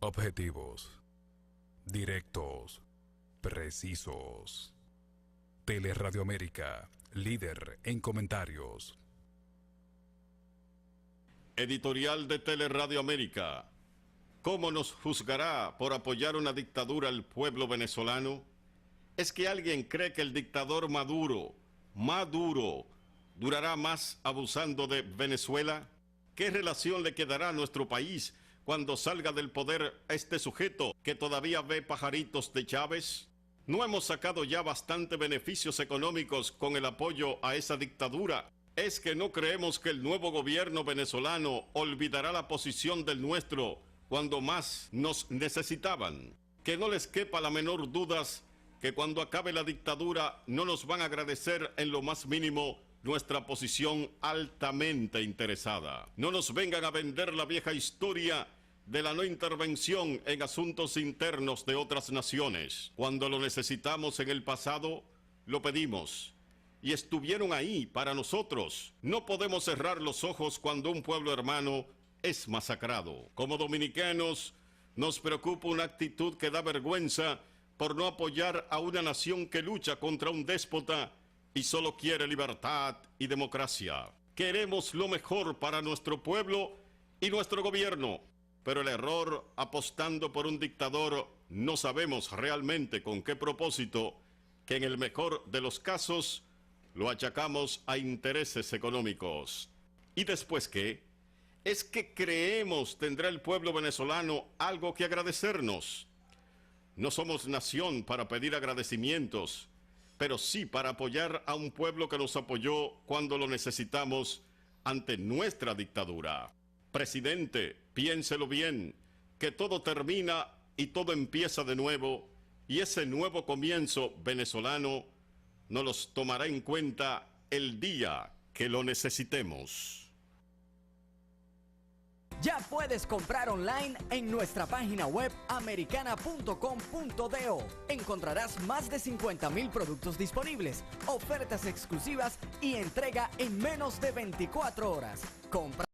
Speaker 10: Objetivos, directos, precisos. Teleradio América, líder en comentarios.
Speaker 11: Editorial de Teleradio América. ¿Cómo nos juzgará por apoyar una dictadura al pueblo venezolano? ¿Es que alguien cree que el dictador Maduro, durará más abusando de Venezuela? ¿Qué relación le quedará a nuestro país cuando salga del poder este sujeto que todavía ve pajaritos de Chávez? ¿No hemos sacado ya bastante beneficios económicos con el apoyo a esa dictadura? ¿Es que no creemos que el nuevo gobierno venezolano olvidará la posición del nuestro cuando más nos necesitaban? Que no les quepa la menor duda que cuando acabe la dictadura no nos van a agradecer en lo más mínimo nuestra posición altamente interesada. No nos vengan a vender la vieja historia de la no intervención en asuntos internos de otras naciones. Cuando lo necesitamos en el pasado, lo pedimos. Y estuvieron ahí para nosotros. No podemos cerrar los ojos cuando un pueblo hermano es masacrado. Como dominicanos, nos preocupa una actitud que da vergüenza por no apoyar a una nación que lucha contra un déspota y solo quiere libertad y democracia. Queremos lo mejor para nuestro pueblo y nuestro gobierno, pero el error apostando por un dictador no sabemos realmente con qué propósito, que en el mejor de los casos lo achacamos a intereses económicos. ¿Y después qué? Es que creemos tendrá el pueblo venezolano algo que agradecernos. No somos nación para pedir agradecimientos, pero sí para apoyar a un pueblo que nos apoyó cuando lo necesitamos ante nuestra dictadura. Presidente, piénselo bien, que todo termina y todo empieza de nuevo, y ese nuevo comienzo venezolano nos los tomará en cuenta el día que lo necesitemos.
Speaker 12: Ya puedes comprar online en nuestra página web americana.com.do. Encontrarás más de 50,000 productos disponibles, ofertas exclusivas y entrega en menos de 24 horas. Compra